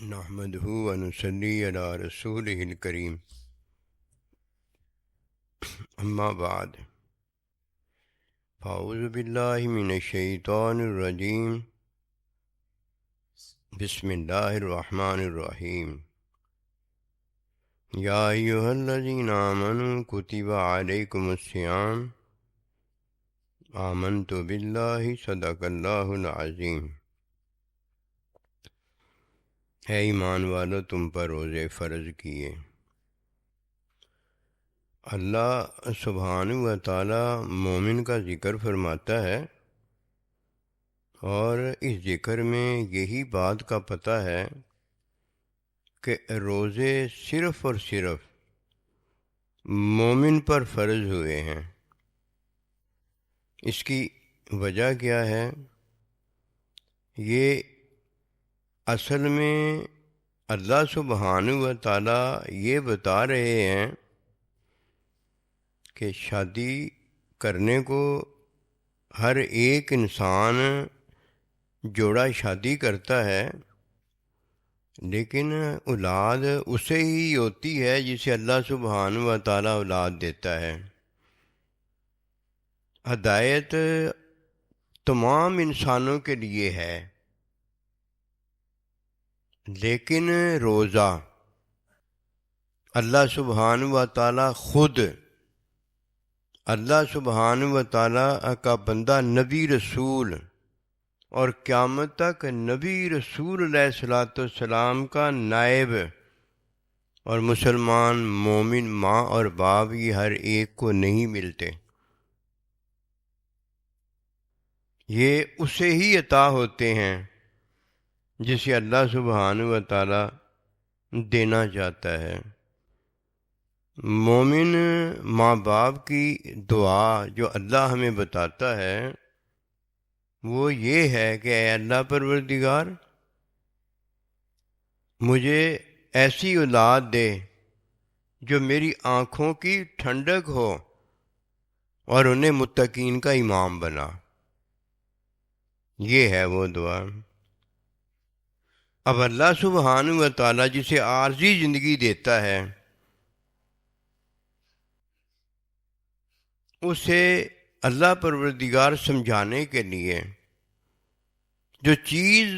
نحمدہ ونصلی علی رسولہ الکریم، اما بعد فاعوذ باللہ من الشیطان الرجیم، بسم اللہ الرحمن الرحیم۔ یا ایھا الذین آمنوا کتب علیکم الصیام آمنت باللہ صدق اللہ العظیم۔ اے ایمان والو، تم پر روزے فرض کیے۔ اللہ سبحانہ و تعالی مومن کا ذکر فرماتا ہے، اور اس ذکر میں یہی بات کا پتہ ہے کہ روزے صرف اور صرف مومن پر فرض ہوئے ہیں۔ اس کی وجہ کیا ہے؟ یہ اصل میں اللہ سبحانہ و تعالی یہ بتا رہے ہیں کہ شادی کرنے کو ہر ایک انسان جوڑا شادی کرتا ہے، لیکن اولاد اسے ہی ہوتی ہے جسے اللہ سبحانہ و تعالی اولاد دیتا ہے۔ ہدایت تمام انسانوں کے لیے ہے، لیکن روزہ اللہ سبحانہ و تعالی خود، اللہ سبحانہ و تعالی کا بندہ نبی رسول، اور قیامت تک نبی رسول علیہ الصلوۃ والسلام کا نائب، اور مسلمان مومن ماں اور باپ یہ ہر ایک کو نہیں ملتے۔ یہ اسے ہی عطا ہوتے ہیں جسے اللہ سبحانہ و تعالی دینا چاہتا ہے۔ مومن ماں باپ کی دعا جو اللہ ہمیں بتاتا ہے وہ یہ ہے کہ اے اللہ پروردگار، مجھے ایسی اولاد دے جو میری آنکھوں کی ٹھنڈک ہو اور انہیں متقین کا امام بنا۔ یہ ہے وہ دعا۔ اب اللہ سبحانہ و تعالی جسے عارضی زندگی دیتا ہے، اسے اللہ پروردگار سمجھانے کے لیے جو چیز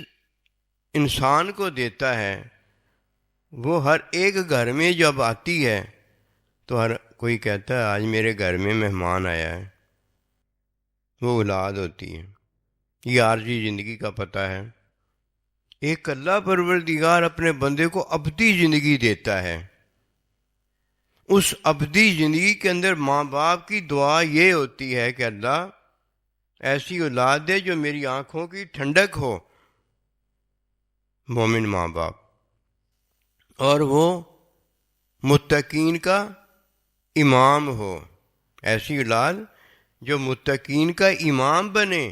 انسان کو دیتا ہے وہ ہر ایک گھر میں جب آتی ہے تو ہر کوئی کہتا ہے آج میرے گھر میں مہمان آیا ہے، وہ اولاد ہوتی ہے۔ یہ عارضی زندگی کا پتہ ہے۔ ایک اللہ پروردگار اپنے بندے کو ابدی زندگی دیتا ہے۔ اس ابدی زندگی کے اندر ماں باپ کی دعا یہ ہوتی ہے کہ اللہ ایسی اولاد دے جو میری آنکھوں کی ٹھنڈک ہو، مومن ماں باپ، اور وہ متقین کا امام ہو۔ ایسی اولاد جو متقین کا امام بنے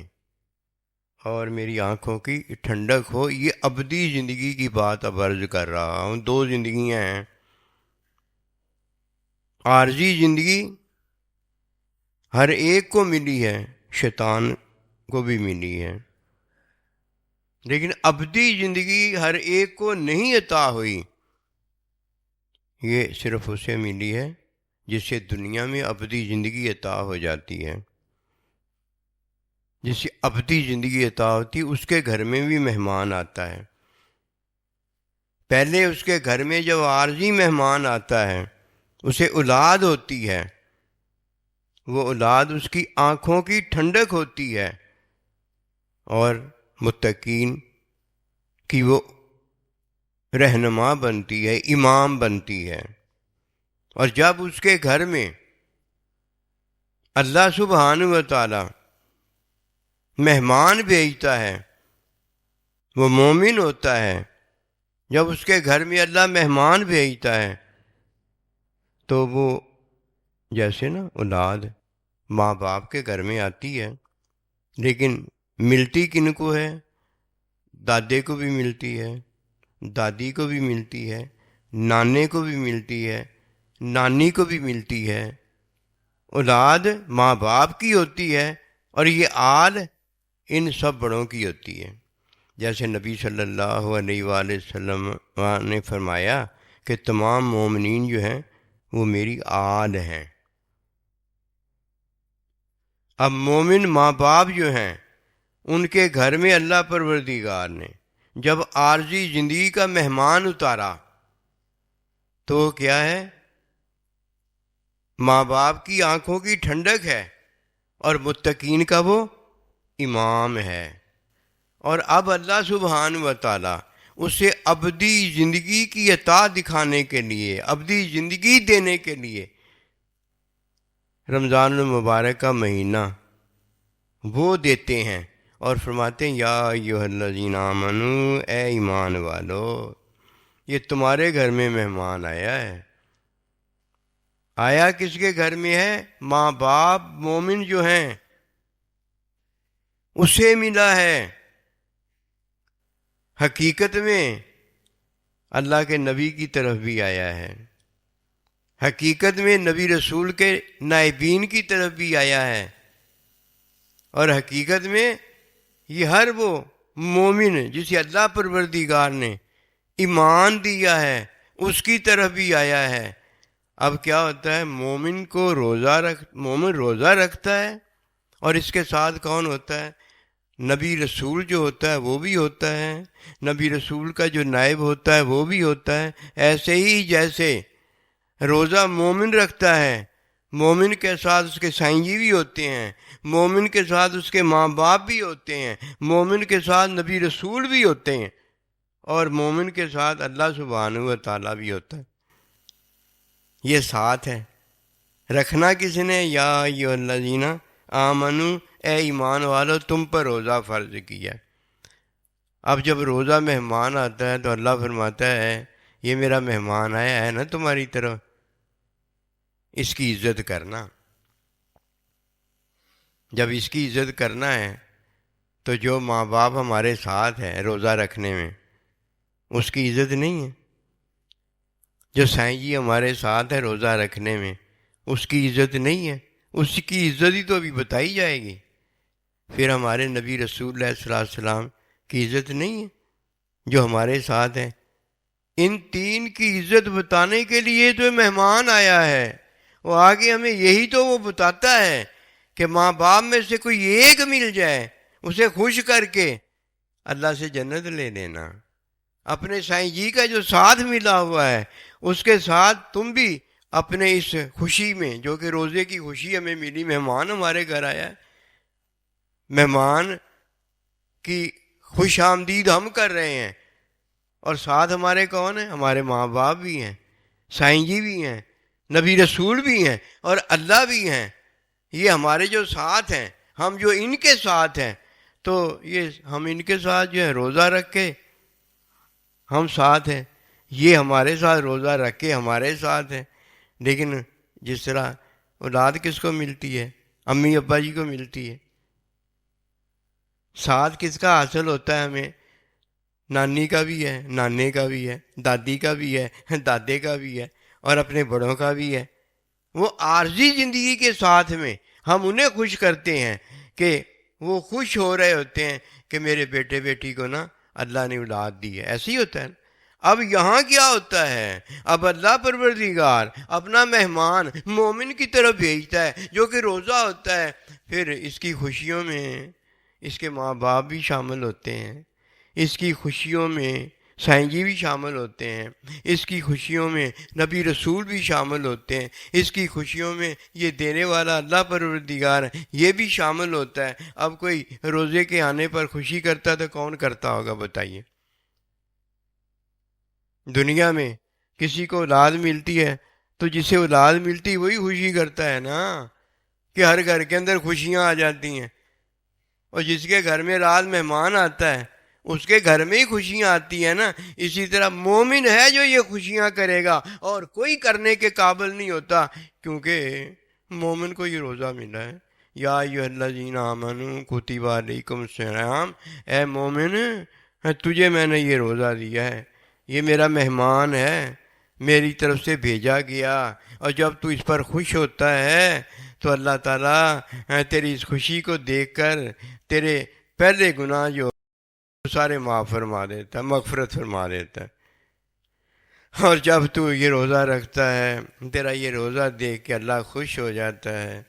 اور میری آنکھوں کی ٹھنڈک ہو۔ یہ ابدی زندگی کی بات اب عرض کر رہا ہوں۔ دو زندگیاں ہیں۔ عارضی زندگی ہر ایک کو ملی ہے، شیطان کو بھی ملی ہے، لیکن ابدی زندگی ہر ایک کو نہیں عطا ہوئی۔ یہ صرف اسے ملی ہے جسے دنیا میں ابدی زندگی عطا ہو جاتی ہے۔ جسے ابدی زندگی عطا ہوتی اس کے گھر میں بھی مہمان آتا ہے۔ پہلے اس کے گھر میں جب عارضی مہمان آتا ہے اسے اولاد ہوتی ہے، وہ اولاد اس کی آنکھوں کی ٹھنڈک ہوتی ہے اور متقین کی وہ رہنما بنتی ہے، امام بنتی ہے۔ اور جب اس کے گھر میں اللہ سبحانہ و تعالی مہمان بھیجتا ہے، وہ مومن ہوتا ہے۔ جب اس کے گھر میں اللہ مہمان بھیجتا ہے تو وہ جیسے نا اولاد ماں باپ کے گھر میں آتی ہے، لیکن ملتی کن کو ہے؟ دادے کو بھی ملتی ہے، دادی کو بھی ملتی ہے، نانے کو بھی ملتی ہے، نانی کو بھی ملتی ہے۔ اولاد ماں باپ کی ہوتی ہے، اور یہ آل ان سب بڑوں کی ہوتی ہے۔ جیسے نبی صلی اللہ علیہ وآلہ وسلم نے فرمایا کہ تمام مومنین جو ہیں وہ میری آل ہیں۔ اب مومن ماں باپ جو ہیں ان کے گھر میں اللہ پروردگار نے جب عارضی زندگی کا مہمان اتارا تو وہ کیا ہے؟ ماں باپ کی آنکھوں کی ٹھنڈک ہے اور متقین کا وہ امام ہے۔ اور اب اللہ سبحانہ و تعالی اسے ابدی زندگی کی عطا دکھانے کے لیے، ابدی زندگی دینے کے لیے رمضان المبارک کا مہینہ وہ دیتے ہیں اور فرماتے ہیں یا ایھا الذین آمنو، اے ایمان والو، یہ تمہارے گھر میں مہمان آیا ہے۔ آیا کس کے گھر میں ہے؟ ماں باپ مومن جو ہیں اسے ملا ہے۔ حقیقت میں اللہ کے نبی کی طرف بھی آیا ہے، حقیقت میں نبی رسول کے نائبین کی طرف بھی آیا ہے، اور حقیقت میں یہ ہر وہ مومن جسے اللہ پروردگار نے ایمان دیا ہے اس کی طرف بھی آیا ہے۔ اب کیا ہوتا ہے؟ مومن روزہ رکھتا ہے، اور اس کے ساتھ کون ہوتا ہے؟ نبی رسول جو ہوتا ہے وہ بھی ہوتا ہے، نبی رسول کا جو نائب ہوتا ہے وہ بھی ہوتا ہے۔ ایسے ہی جیسے روزہ مومن رکھتا ہے، مومن کے ساتھ اس کے سائیں جی بھی ہوتے ہیں، مومن کے ساتھ اس کے ماں باپ بھی ہوتے ہیں، مومن کے ساتھ نبی رسول بھی ہوتے ہیں، اور مومن کے ساتھ اللہ سبحانہ و تعالیٰ بھی ہوتا ہے۔ یہ ساتھ ہے۔ رکھنا کس نے؟ یا ایھا الذین آمنو، اے ایمان والو، تم پر روزہ فرض کیا۔ اب جب روزہ مہمان آتا ہے تو اللہ فرماتا ہے یہ میرا مہمان آیا ہے نا تمہاری طرف، اس کی عزت کرنا۔ جب اس کی عزت کرنا ہے تو جو ماں باپ ہمارے ساتھ ہیں روزہ رکھنے میں اس کی عزت نہیں ہے، جو سائیں جی ہمارے ساتھ ہے روزہ رکھنے میں اس کی عزت نہیں ہے، اس کی عزت ہی تو ابھی بتائی جائے گی۔ پھر ہمارے نبی رسول اللہ صلی اللہ علیہ وسلم کی عزت نہیں ہے جو ہمارے ساتھ ہیں۔ ان تین کی عزت بتانے کے لیے تو مہمان آیا ہے، وہ آگے ہمیں یہی تو وہ بتاتا ہے کہ ماں باپ میں سے کوئی ایک مل جائے اسے خوش کر کے اللہ سے جنت لے لینا۔ اپنے سائیں جی کا جو ساتھ ملا ہوا ہے اس کے ساتھ تم بھی اپنے اس خوشی میں، جو کہ روزے کی خوشی ہمیں ملی، مہمان ہمارے گھر آیا ہے، مہمان کی خوش آمدید ہم کر رہے ہیں، اور ساتھ ہمارے کون ہیں؟ ہمارے ماں باپ بھی ہیں، سائیں جی بھی ہیں، نبی رسول بھی ہیں، اور اللہ بھی ہیں۔ یہ ہمارے جو ساتھ ہیں، ہم جو ان کے ساتھ ہیں، تو یہ ہم ان کے ساتھ جو ہے روزہ رکھ کے ہم ساتھ ہیں، یہ ہمارے ساتھ روزہ رکھ کے ہمارے ساتھ ہیں۔ لیکن جس طرح اولاد کس کو ملتی ہے؟ امی ابا جی کو ملتی ہے۔ ساتھ کس کا حاصل ہوتا ہے ہمیں؟ نانی کا بھی ہے، نانے کا بھی ہے، دادی کا بھی ہے، دادے کا بھی ہے، اور اپنے بڑوں کا بھی ہے۔ وہ عارضی زندگی کے ساتھ میں ہم انہیں خوش کرتے ہیں کہ وہ خوش ہو رہے ہوتے ہیں کہ میرے بیٹے بیٹی کو نا اللہ نے اولاد دی ہے۔ ایسے ہی ہوتا ہے۔ اب یہاں کیا ہوتا ہے؟ اب اللہ پروردگار اپنا مہمان مومن کی طرف بھیجتا ہے جو کہ روزہ ہوتا ہے، پھر اس کی خوشیوں میں اس کے ماں باپ بھی شامل ہوتے ہیں، اس کی خوشیوں میں سائیں جی بھی شامل ہوتے ہیں، اس کی خوشیوں میں نبی رسول بھی شامل ہوتے ہیں، اس کی خوشیوں میں یہ دینے والا اللہ پروردگار ہے یہ بھی شامل ہوتا ہے۔ اب کوئی روزے کے آنے پر خوشی کرتا تو کون کرتا ہوگا بتائیے؟ دنیا میں کسی کو اولاد ملتی ہے تو جسے اولاد ملتی وہی خوشی کرتا ہے نا، کہ ہر گھر کے اندر خوشیاں آ جاتی ہیں، اور جس کے گھر میں رات مہمان آتا ہے اس کے گھر میں ہی خوشیاں آتی ہیں نا۔ اسی طرح مومن ہے جو یہ خوشیاں کرے گا اور کوئی کرنے کے قابل نہیں ہوتا، کیونکہ مومن کو یہ روزہ ملا ہے۔ یا ایھا الذین آمنوا کتب علیکم الصیام، اے مومن تجھے میں نے یہ روزہ دیا ہے، یہ میرا مہمان ہے، میری طرف سے بھیجا گیا، اور جب تو اس پر خوش ہوتا ہے تو اللہ تعالیٰ تیری اس خوشی کو دیکھ کر تیرے پہلے گناہ جو سارے معاف فرما دیتا ہے، مغفرت فرما دیتا ہے۔ اور جب تو یہ روزہ رکھتا ہے، تیرا یہ روزہ دیکھ کے اللہ خوش ہو جاتا ہے،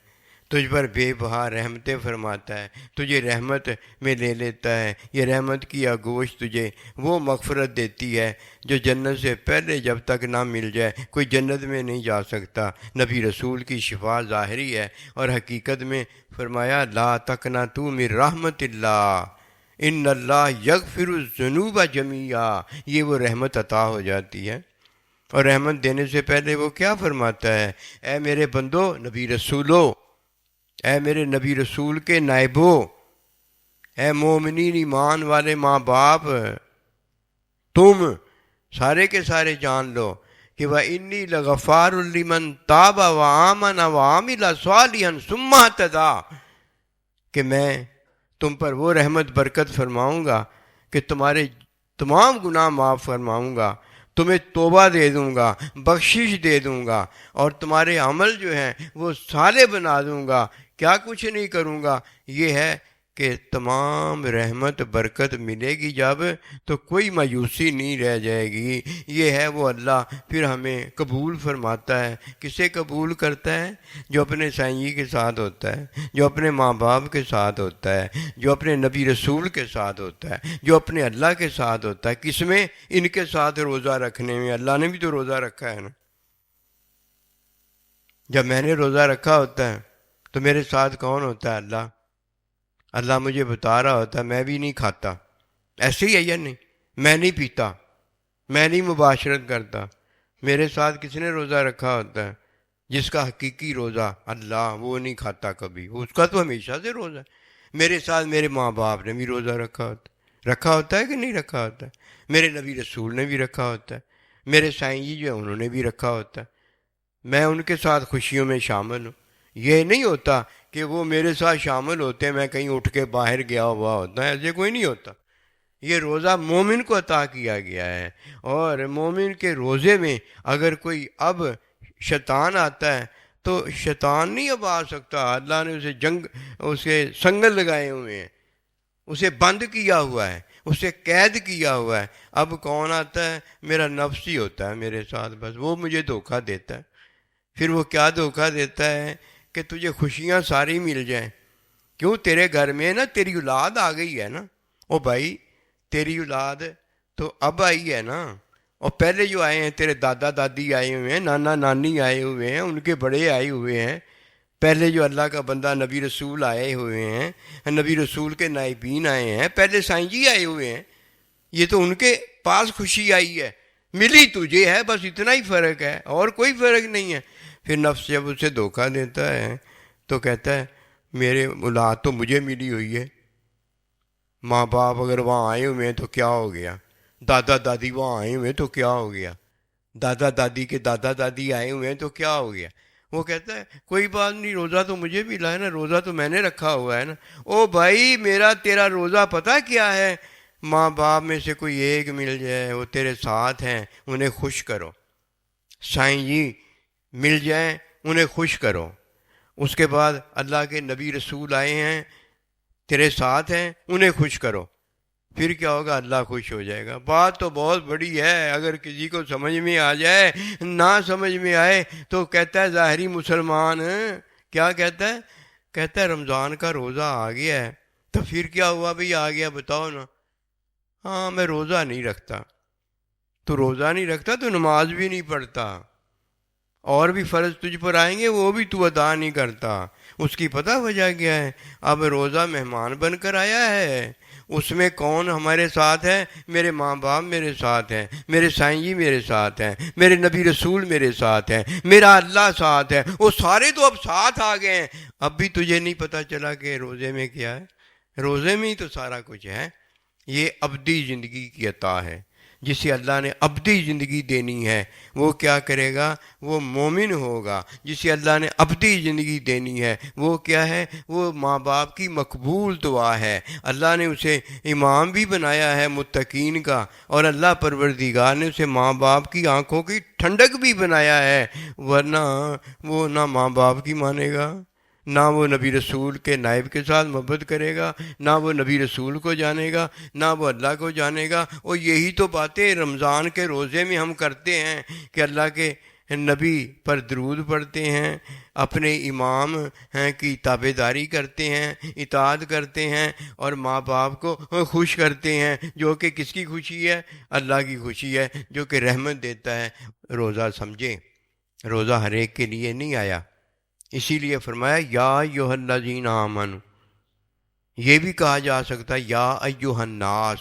تجھ پر بے بہا رحمتیں فرماتا ہے، تجھے رحمت میں لے لیتا ہے۔ یہ رحمت کی آغوش تجھے وہ مغفرت دیتی ہے جو جنت سے پہلے جب تک نہ مل جائے کوئی جنت میں نہیں جا سکتا۔ نبی رسول کی شفا ظاہری ہے اور حقیقت میں فرمایا لا تقنطوا من رحمت اللہ ان اللہ یغفر الذنوب جمیعا، یہ وہ رحمت عطا ہو جاتی ہے۔ اور رحمت دینے سے پہلے وہ کیا فرماتا ہے؟ اے میرے بندو، نبی رسولو، اے میرے نبی رسول کے نائبو، اے مومنین ایمان والے ماں باپ، تم سارے کے سارے جان لو کہ وَإِنِّي لَغَفَّارٌ لِمَن تَابَ وَآمَنَ وَعَمِلَ صَالِحًا ثُمَّ اهْتَدَىٰ، کہ میں تم پر وہ رحمت برکت فرماؤں گا کہ تمہارے تمام گناہ معاف فرماؤں گا، تمہیں توبہ دے دوں گا، بخشش دے دوں گا، اور تمہارے عمل جو ہیں وہ صالح بنا دوں گا۔ کیا کچھ نہیں کروں گا؟ یہ ہے کہ تمام رحمت برکت ملے گی جب، تو کوئی مایوسی نہیں رہ جائے گی۔ یہ ہے وہ اللہ پھر ہمیں قبول فرماتا ہے۔ کسے قبول کرتا ہے؟ جو اپنے سائیں کے ساتھ ہوتا ہے، جو اپنے ماں باپ کے ساتھ ہوتا ہے، جو اپنے نبی رسول کے ساتھ ہوتا ہے، جو اپنے اللہ کے ساتھ ہوتا ہے۔ کس میں؟ ان کے ساتھ روزہ رکھنے میں۔ اللہ نے بھی تو روزہ رکھا ہے نا۔ جب میں نے روزہ رکھا ہوتا ہے تو میرے ساتھ کون ہوتا ہے؟ اللہ۔ اللہ مجھے بتا رہا ہوتا ہے میں بھی نہیں کھاتا، ایسے ہی ہے یا نہیں؟ میں نہیں پیتا، میں نہیں مباشرت کرتا۔ میرے ساتھ کس نے روزہ رکھا ہوتا ہے؟ جس کا حقیقی روزہ اللہ، وہ نہیں کھاتا کبھی، اس کا تو ہمیشہ سے روزہ ہے۔ میرے ساتھ میرے ماں باپ نے بھی روزہ رکھا ہوتا ہے کہ نہیں رکھا ہوتا ہے؟ میرے نبی رسول نے بھی رکھا ہوتا ہے، میرے سائیں جی جو ہیں انہوں نے بھی رکھا ہوتا ہے۔ میں ان کے ساتھ خوشیوں میں شامل ہوں۔ یہ نہیں ہوتا کہ وہ میرے ساتھ شامل ہوتے ہیں، میں کہیں اٹھ کے باہر گیا ہوا ہوتا ہے، ایسے کوئی نہیں ہوتا۔ یہ روزہ مومن کو عطا کیا گیا ہے، اور مومن کے روزے میں اگر کوئی اب شیطان آتا ہے تو شیطان نہیں اب آ سکتا۔ اللہ نے اسے سنگل لگائے ہوئے ہیں، اسے بند کیا ہوا ہے، اسے قید کیا ہوا ہے۔ اب کون آتا ہے؟ میرا نفس ہی ہوتا ہے میرے ساتھ، بس وہ مجھے دھوکہ دیتا ہے۔ پھر وہ کیا دھوکہ دیتا ہے؟ کہ تجھے خوشیاں ساری مل جائیں۔ کیوں؟ تیرے گھر میں نا تیری اولاد آ گئی ہے نا۔ او بھائی، تیری اولاد تو اب آئی ہے نا، اور پہلے جو آئے ہیں تیرے دادا دادی آئے ہوئے ہیں، نانا نانی آئے ہوئے ہیں، ان کے بڑے آئے ہوئے ہیں، پہلے جو اللہ کا بندہ نبی رسول آئے ہوئے ہیں، نبی رسول کے نائبین آئے ہیں، پہلے سائیں جی آئے ہوئے ہیں۔ یہ تو ان کے پاس خوشی آئی ہے، ملی تجھے ہے، بس اتنا ہی فرق ہے، اور کوئی فرق نہیں ہے۔ پھر نفس جب اسے دھوکہ دیتا ہے تو کہتا ہے میرے اولاد تو مجھے ملی ہوئی ہے، ماں باپ اگر وہاں آئے ہوئے ہیں تو کیا ہو گیا، دادا دادی وہاں آئے ہوئے ہیں تو کیا ہو گیا، دادا دادی کے دادا دادی آئے ہوئے ہیں تو کیا ہو گیا۔ وہ کہتا ہے کوئی بات نہیں، روزہ تو مجھے بھی لا ہے نا، روزہ تو میں نے رکھا ہوا ہے نا۔ او بھائی، میرا تیرا روزہ پتہ کیا ہے؟ ماں باپ میں سے کوئی ایک مل جائے، وہ تیرے ساتھ ہیں، انہیں خوش کرو۔ سائیں جی مل جائیں، انہیں خوش کرو۔ اس کے بعد اللہ کے نبی رسول آئے ہیں، تیرے ساتھ ہیں، انہیں خوش کرو۔ پھر کیا ہوگا؟ اللہ خوش ہو جائے گا۔ بات تو بہت بڑی ہے، اگر کسی کو سمجھ میں آ جائے، نہ سمجھ میں آئے تو کہتا ہے ظاہری مسلمان۔ کیا کہتا ہے؟ کہتا ہے رمضان کا روزہ آ گیا ہے۔ تو پھر کیا ہوا بھئی؟ آ گیا بتاؤ نا۔ ہاں، میں روزہ نہیں رکھتا۔ تو روزہ نہیں رکھتا تو نماز بھی نہیں پڑھتا، اور بھی فرض تجھ پر آئیں گے وہ بھی تو ادا نہیں کرتا۔ اس کی پتہ وجہ کیا ہے؟ اب روزہ مہمان بن کر آیا ہے، اس میں کون ہمارے ساتھ ہے؟ میرے ماں باپ میرے ساتھ ہیں، میرے سائیں جی میرے ساتھ ہیں، میرے نبی رسول میرے ساتھ ہیں، میرا اللہ ساتھ ہے، وہ سارے تو اب ساتھ آ گئے ہیں۔ اب بھی تجھے نہیں پتہ چلا کہ روزے میں کیا ہے؟ روزے میں ہی تو سارا کچھ ہے۔ یہ ابدی زندگی کی عطا ہے۔ جسے اللہ نے ابدی زندگی دینی ہے وہ کیا کرے گا؟ وہ مومن ہوگا۔ جسے اللہ نے ابدی زندگی دینی ہے وہ کیا ہے؟ وہ ماں باپ کی مقبول دعا ہے۔ اللہ نے اسے امام بھی بنایا ہے متقین کا، اور اللہ پروردگار نے اسے ماں باپ کی آنکھوں کی ٹھنڈک بھی بنایا ہے، ورنہ وہ نہ ماں باپ کی مانے گا، نہ وہ نبی رسول کے نائب کے ساتھ محبت کرے گا، نہ وہ نبی رسول کو جانے گا، نہ وہ اللہ کو جانے گا۔ اور یہی تو باتیں رمضان کے روزے میں ہم کرتے ہیں کہ اللہ کے نبی پر درود پڑھتے ہیں، اپنے امام ہیں کی تابع داری کرتے ہیں، اطاعت کرتے ہیں، اور ماں باپ کو خوش کرتے ہیں، جو کہ کس کی خوشی ہے؟ اللہ کی خوشی ہے، جو کہ رحمت دیتا ہے۔ روزہ سمجھیں، روزہ ہر ایک کے لیے نہیں آیا، اسی لیے فرمایا یا ایھا الذین آمنوا۔ یہ بھی کہا جا سکتا ہے یا ایھا الناس،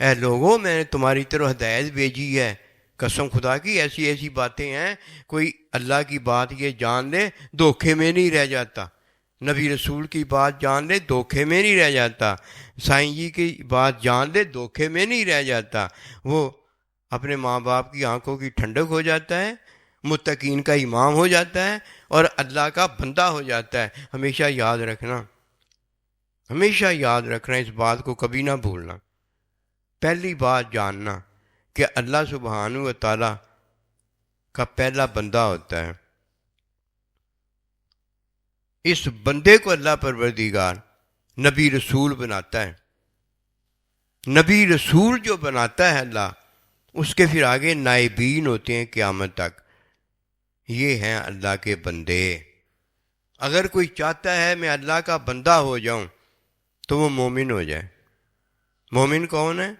اے لوگوں میں نے تمہاری طرف ہدایت بھیجی ہے۔ قسم خدا کی ایسی ایسی باتیں ہیں، کوئی اللہ کی بات یہ جان لے دھوکے میں نہیں رہ جاتا، نبی رسول کی بات جان لے دھوکے میں نہیں رہ جاتا، سائیں جی کی بات جان لے دھوکے میں نہیں رہ جاتا، وہ اپنے ماں باپ کی آنکھوں کی ٹھنڈک ہو جاتا ہے، متقین کا امام ہو جاتا ہے، اور اللہ کا بندہ ہو جاتا ہے۔ ہمیشہ یاد رکھنا، ہمیشہ یاد رکھنا، اس بات کو کبھی نہ بھولنا۔ پہلی بات جاننا کہ اللہ سبحانہ و تعالیٰ کا پہلا بندہ ہوتا ہے، اس بندے کو اللہ پروردگار نبی رسول بناتا ہے۔ نبی رسول جو بناتا ہے اللہ، اس کے پھر آگے نائبین ہوتے ہیں قیامت تک، یہ ہیں اللہ کے بندے۔ اگر کوئی چاہتا ہے میں اللہ کا بندہ ہو جاؤں تو وہ مومن ہو جائے۔ مومن کون ہے؟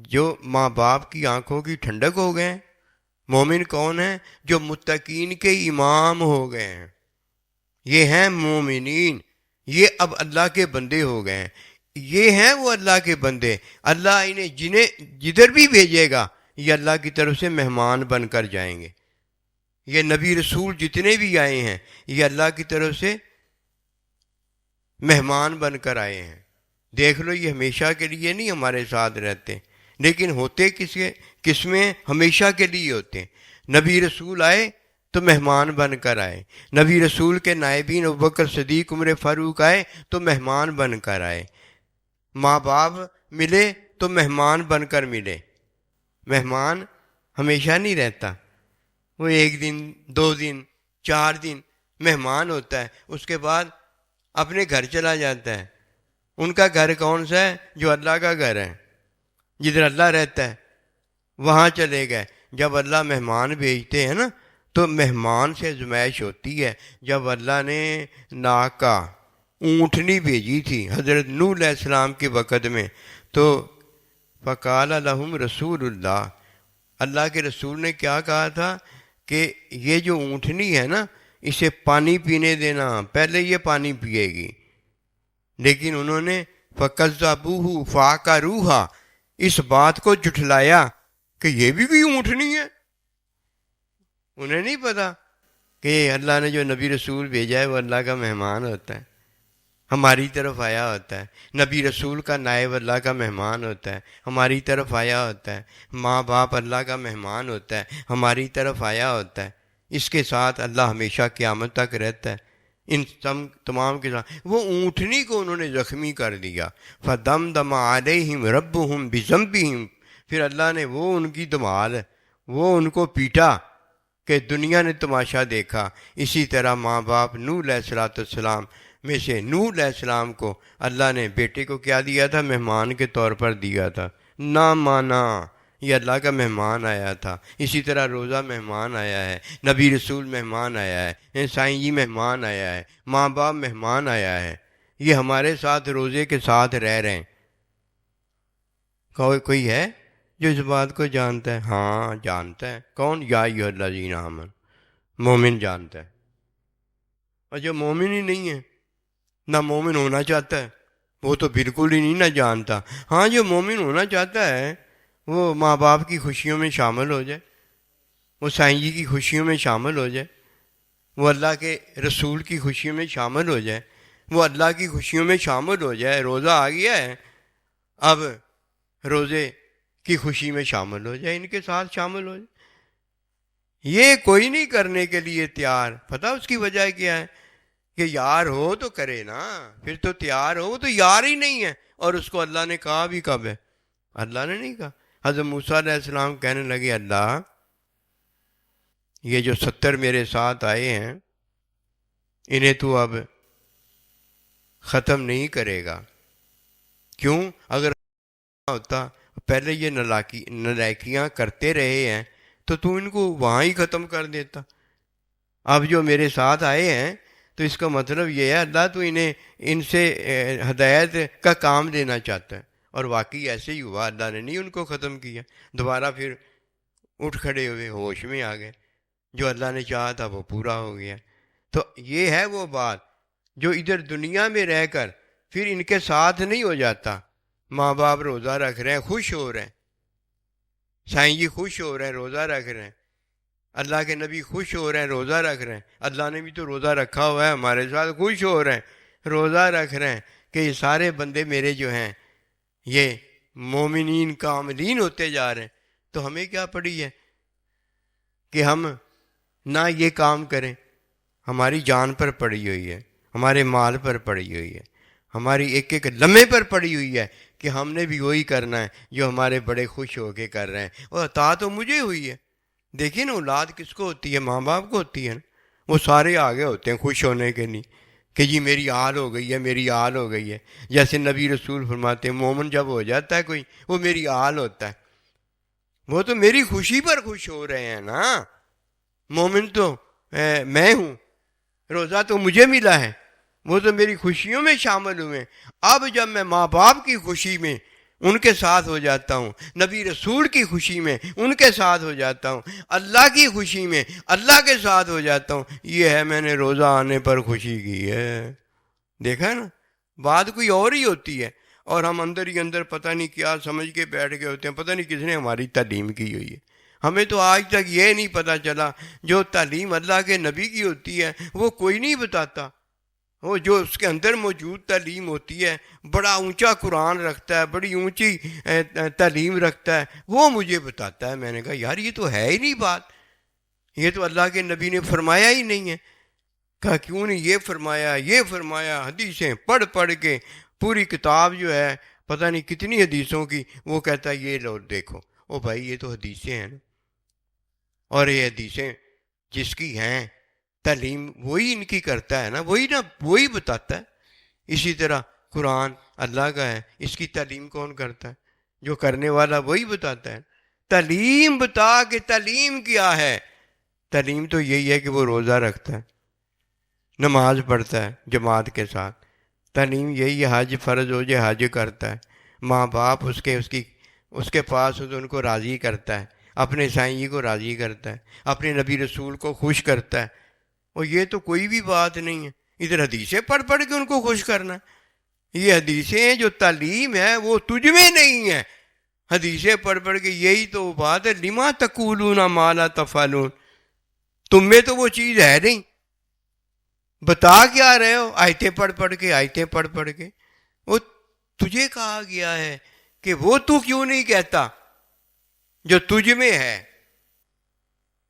جو ماں باپ کی آنکھوں کی ٹھنڈک ہو گئے۔ مومن کون ہے؟ جو متقین کے امام ہو گئے ہیں، یہ ہیں مومنین، یہ اب اللہ کے بندے ہو گئے ہیں۔ یہ ہیں وہ اللہ کے بندے، اللہ انہیں جدھر بھی بھیجے گا یہ اللہ کی طرف سے مہمان بن کر جائیں گے۔ یہ نبی رسول جتنے بھی آئے ہیں یہ اللہ کی طرف سے مہمان بن کر آئے ہیں۔ دیکھ لو، یہ ہمیشہ کے لیے نہیں ہمارے ساتھ رہتے، لیکن ہوتے کس میں؟ ہمیشہ کے لیے ہوتے ہیں۔ نبی رسول آئے تو مہمان بن کر آئے، نبی رسول کے نائبین ابوبکر صدیق عمر فاروق آئے تو مہمان بن کر آئے، ماں باپ ملے تو مہمان بن کر ملے۔ مہمان ہمیشہ نہیں رہتا، وہ ایک دن، 2 دن، 4 دن مہمان ہوتا ہے، اس کے بعد اپنے گھر چلا جاتا ہے۔ ان کا گھر کون سا ہے؟ جو اللہ کا گھر ہے، جدھر اللہ رہتا ہے وہاں چلے گئے۔ جب اللہ مہمان بھیجتے ہیں نا تو مہمان سے آزمائش ہوتی ہے۔ جب اللہ نے ناکا اونٹنی بھیجی تھی حضرت نوح علیہ السلام کے وقت میں، تو فقال لہم رسول اللہ، اللہ کے رسول نے کیا کہا تھا کہ یہ جو اونٹنی ہے نا اسے پانی پینے دینا، پہلے یہ پانی پیے گی۔ لیکن انہوں نے فَكَذَّبُوهُ فَعَقَرُوهَا، اس بات کو جھٹلایا کہ یہ بھی کوئی اونٹنی ہے۔ انہیں نہیں پتا کہ اللہ نے جو نبی رسول بھیجا ہے وہ اللہ کا مہمان ہوتا ہے، ہماری طرف آیا ہوتا ہے۔ نبی رسول کا نائب اللہ کا مہمان ہوتا ہے، ہماری طرف آیا ہوتا ہے۔ ماں باپ اللہ کا مہمان ہوتا ہے، ہماری طرف آیا ہوتا ہے۔ اس کے ساتھ اللہ ہمیشہ قیامت تک رہتا ہے، ان تمام کے ساتھ۔ وہ اونٹنی کو انہوں نے زخمی کر دیا، فَدَمْدَمَ عَلَيْهِمْ رَبُّهُمْ بِذَنبِهِمْ، پھر اللہ نے وہ ان کی دمال، وہ ان کو پیٹا کہ دنیا نے تماشا دیکھا۔ اسی طرح ماں باپ نوح علیہ السلام میں سے نوح علیہ السلام کو اللہ نے بیٹے کو کیا دیا تھا؟ مہمان کے طور پر دیا تھا، نہ مانا، یہ اللہ کا مہمان آیا تھا۔ اسی طرح روزہ مہمان آیا ہے، نبی رسول مہمان آیا ہے، سائیں جی مہمان آیا ہے، ماں باپ مہمان آیا ہے، یہ ہمارے ساتھ روزے کے ساتھ رہ رہے ہیں۔ کوئی ہے جو اس بات کو جانتا ہے؟ ہاں جانتا ہے۔ کون؟ یا ایھا الذین آمنوا، مومن جانتا ہے۔ اور جو مومن ہی نہیں ہے، نہ مومن ہونا چاہتا ہے، وہ تو بالکل ہی نہیں نہ جانتا۔ ہاں جو مومن ہونا چاہتا ہے وہ ماں باپ کی خوشیوں میں شامل ہو جائے، وہ سائیں جی کی خوشیوں میں شامل ہو جائے، وہ اللہ کے رسول کی خوشیوں میں شامل ہو جائے، وہ اللہ کی خوشیوں میں شامل ہو جائے۔ روزہ آ گیا ہے، اب روزے کی خوشی میں شامل ہو جائے، ان کے ساتھ شامل ہو جائے۔ یہ کوئی نہیں کرنے کے لیے تیار۔ پتہ اس کی وجہ کیا ہے؟ کہ یار ہو تو کرے نا، پھر تو تیار ہو، وہ تو یار ہی نہیں ہے۔ اور اس کو اللہ نے کہا بھی کب ہے؟ اللہ نے نہیں کہا۔ حضرت موسیٰ علیہ السلام کہنے لگے اللہ یہ جو 70 میرے ساتھ آئے ہیں انہیں تو اب ختم نہیں کرے گا۔ کیوں؟ اگر ہوتا پہلے یہ نالائکیاں کرتے رہے ہیں تو ان کو وہاں ہی ختم کر دیتا۔ اب جو میرے ساتھ آئے ہیں تو اس کا مطلب یہ ہے اللہ تو انہیں ان سے ہدایت کا کام لینا چاہتا ہے، اور واقعی ایسے ہی ہوا، اللہ نے نہیں ان کو ختم کیا، دوبارہ پھر اٹھ کھڑے ہوئے، ہوش میں آ گئے، جو اللہ نے چاہا تھا وہ پورا ہو گیا۔ تو یہ ہے وہ بات جو ادھر دنیا میں رہ کر پھر ان کے ساتھ نہیں ہو جاتا۔ ماں باپ روزہ رکھ رہے ہیں، خوش ہو رہے ہیں، سائیں جی خوش ہو رہے ہیں، روزہ رکھ رہے ہیں، اللہ کے نبی خوش ہو رہے ہیں، روزہ رکھ رہے ہیں، اللہ نے بھی تو روزہ رکھا ہوا ہے، ہمارے ساتھ خوش ہو رہے ہیں، روزہ رکھ رہے ہیں کہ یہ سارے بندے میرے جو ہیں یہ مومنین کاملین ہوتے جا رہے ہیں۔ تو ہمیں کیا پڑی ہے کہ ہم نہ یہ کام کریں؟ ہماری جان پر پڑی ہوئی ہے، ہمارے مال پر پڑی ہوئی ہے، ہماری ایک ایک لمحے پر پڑی ہوئی ہے کہ ہم نے بھی وہی کرنا ہے جو ہمارے بڑے خوش ہو کے کر رہے ہیں۔ اور عطا تو مجھے ہوئی ہے۔ دیکھیے نا، اولاد کس کو ہوتی ہے؟ ماں باپ کو ہوتی ہے نا۔ وہ سارے آگے ہوتے ہیں خوش ہونے کے لیے کہ جی میری آل ہو گئی ہے، میری آل ہو گئی ہے۔ جیسے نبی رسول فرماتے ہیں مومن جب ہو جاتا ہے کوئی، وہ میری آل ہوتا ہے، وہ تو میری خوشی پر خوش ہو رہے ہیں نا۔ مومن تو میں ہوں، روزہ تو مجھے ملا ہے، وہ تو میری خوشیوں میں شامل ہوئے۔ اب جب میں ماں باپ کی خوشی میں ان کے ساتھ ہو جاتا ہوں، نبی رسول کی خوشی میں ان کے ساتھ ہو جاتا ہوں، اللہ کی خوشی میں اللہ کے ساتھ ہو جاتا ہوں، یہ ہے میں نے روزہ آنے پر خوشی کی ہے۔ دیکھا نا، بات کوئی اور ہی ہوتی ہے، اور ہم اندر ہی اندر پتہ نہیں کیا سمجھ کے بیٹھ گئے ہوتے ہیں، پتہ نہیں کس نے ہماری تعلیم کی ہوئی ہے۔ ہمیں تو آج تک یہ نہیں پتہ چلا جو تعلیم اللہ کے نبی کی ہوتی ہے وہ کوئی نہیں بتاتا۔ وہ جو اس کے اندر موجود تعلیم ہوتی ہے، بڑا اونچا قرآن رکھتا ہے، بڑی اونچی تعلیم رکھتا ہے، وہ مجھے بتاتا ہے۔ میں نے کہا یار یہ تو ہے ہی نہیں بات، یہ تو اللہ کے نبی نے فرمایا ہی نہیں ہے۔ کہا کیوں نہیں؟ یہ فرمایا، یہ فرمایا، حدیثیں پڑھ پڑھ کے پوری کتاب جو ہے پتہ نہیں کتنی حدیثوں کی، وہ کہتا ہے یہ لو دیکھو۔ او بھائی یہ تو حدیثیں ہیں نا، اور یہ حدیثیں جس کی ہیں تعلیم وہی ان کی کرتا ہے نا، وہی بتاتا ہے۔ اسی طرح قرآن اللہ کا ہے، اس کی تعلیم کون کرتا ہے؟ جو کرنے والا وہی بتاتا ہے۔ تعلیم بتا کہ تعلیم کیا ہے؟ تعلیم تو یہی ہے کہ وہ روزہ رکھتا ہے، نماز پڑھتا ہے جماعت کے ساتھ۔ تعلیم یہی ہے حج فرض ہو جائے حج کرتا ہے، ماں باپ اس کے پاس ہو تو ان کو راضی کرتا ہے، اپنے سائیں کو راضی کرتا ہے، اپنے نبی رسول کو خوش کرتا ہے۔ اور یہ تو کوئی بھی بات نہیں ہے ادھر حدیثیں پڑھ پڑھ کے ان کو خوش کرنا۔ یہ حدیثیں جو تعلیم ہے وہ تجھ میں نہیں ہے، حدیثیں پڑھ پڑھ کے یہی تو بات ہے، لما تقولون ما لا تفعلون، تم میں تو وہ چیز ہے نہیں، بتا کیا رہے ہو؟ آیتیں پڑھ پڑھ کے، آیتیں پڑھ پڑھ کے۔ وہ تجھے کہا گیا ہے کہ وہ تو کیوں نہیں کہتا جو تجھ میں ہے؟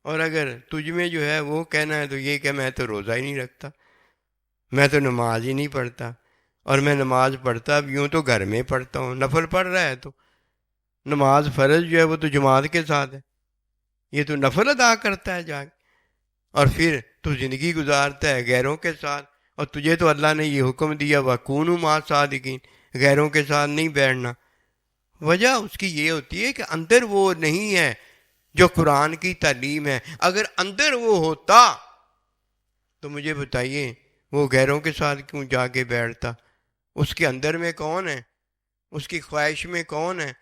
اور اگر تجھ میں جو ہے وہ کہنا ہے تو یہ کہ میں تو روزہ ہی نہیں رکھتا، میں تو نماز ہی نہیں پڑھتا، اور میں نماز پڑھتا اب یوں تو گھر میں پڑھتا ہوں، نفل پڑھ رہا ہے تو نماز فرض جو ہے وہ تو جماعت کے ساتھ ہے، یہ تو نفل ادا کرتا ہے جا کے، اور پھر تو زندگی گزارتا ہے غیروں کے ساتھ، اور تجھے تو اللہ نے یہ حکم دیا وَكُونُوا مَعَ الصَّادِقِينَ، غیروں کے ساتھ نہیں بیٹھنا۔ وجہ اس کی یہ ہوتی ہے کہ اندر وہ نہیں ہے جو قرآن کی تعلیم ہے۔ اگر اندر وہ ہوتا تو مجھے بتائیے وہ غیروں کے ساتھ کیوں جا کے بیٹھتا؟ اس کے اندر میں کون ہے؟ اس کی خواہش میں کون ہے؟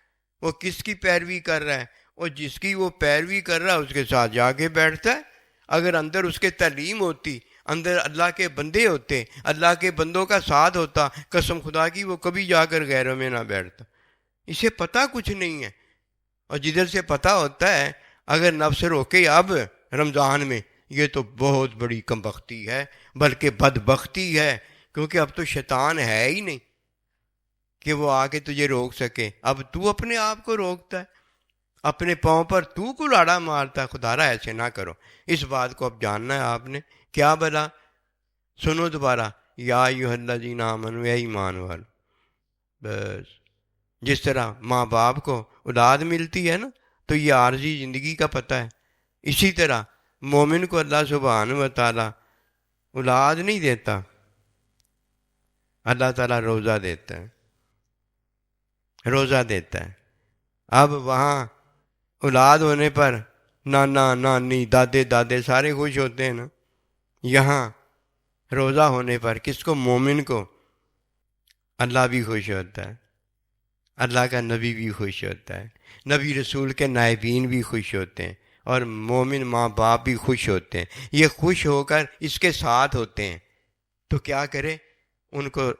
وہ کس کی پیروی کر رہا ہے؟ اور جس کی وہ پیروی کر رہا ہے اس کے ساتھ جا کے بیٹھتا ہے۔ اگر اندر اس کے تعلیم ہوتی، اندر اللہ کے بندے ہوتے، اللہ کے بندوں کا ساتھ ہوتا، قسم خدا کی وہ کبھی جا کر غیروں میں نہ بیٹھتا۔ اسے پتہ کچھ نہیں ہے، اور جدھر سے پتہ ہوتا ہے اگر نفس روکے اب رمضان میں، یہ تو بہت بڑی کم بختی ہے، بلکہ بدبختی ہے، کیونکہ اب تو شیطان ہے ہی نہیں کہ وہ آ کے تجھے روک سکے۔ اب تو اپنے آپ کو روکتا ہے، اپنے پاؤں پر تو کلاڑا مارتا ہے۔ خدا را ایسے نہ کرو، اس بات کو اب جاننا ہے آپ نے۔ کیا بلا؟ سنو دوبارہ، یا ایھا الذین آمنوا، اے ایمان والو۔ بس جس طرح ماں باپ کو اولاد ملتی ہے نا تو یہ عارضی زندگی کا پتہ ہے، اسی طرح مومن کو اللہ سبحانہ و تعالی اولاد نہیں دیتا، اللہ تعالیٰ روزہ دیتا ہے، روزہ دیتا ہے۔ اب وہاں اولاد ہونے پر نانا نانی دادے دادے سارے خوش ہوتے ہیں نا، یہاں روزہ ہونے پر کس کو؟ مومن کو اللہ بھی خوش ہوتا ہے، اللہ کا نبی بھی خوش ہوتا ہے، نبی رسول کے نائبین بھی خوش ہوتے ہیں، اور مومن ماں باپ بھی خوش ہوتے ہیں۔ یہ خوش ہو کر اس کے ساتھ ہوتے ہیں، تو کیا کرے؟ ان کو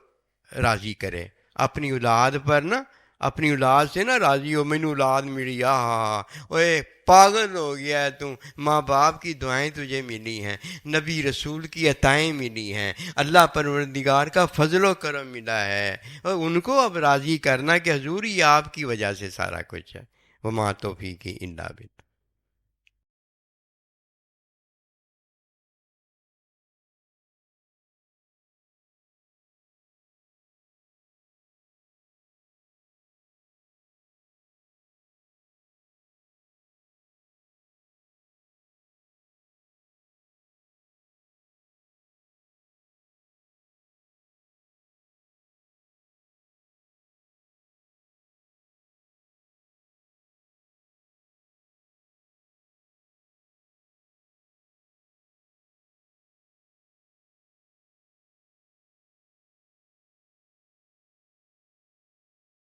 راضی کرے اپنی اولاد پر نا، اپنی اولاد سے نا راضی ہو، مینو اولاد ملی، اوے پاگل ہو گیا ہے تو، ماں باپ کی دعائیں تجھے ملی ہیں، نبی رسول کی عطائیں ملی ہیں، اللہ پروردگار کا فضل و کرم ملا ہے، اور ان کو اب راضی کرنا کہ حضور یہ آپ کی وجہ سے سارا کچھ ہے۔ وما توفیقی الا باللہ۔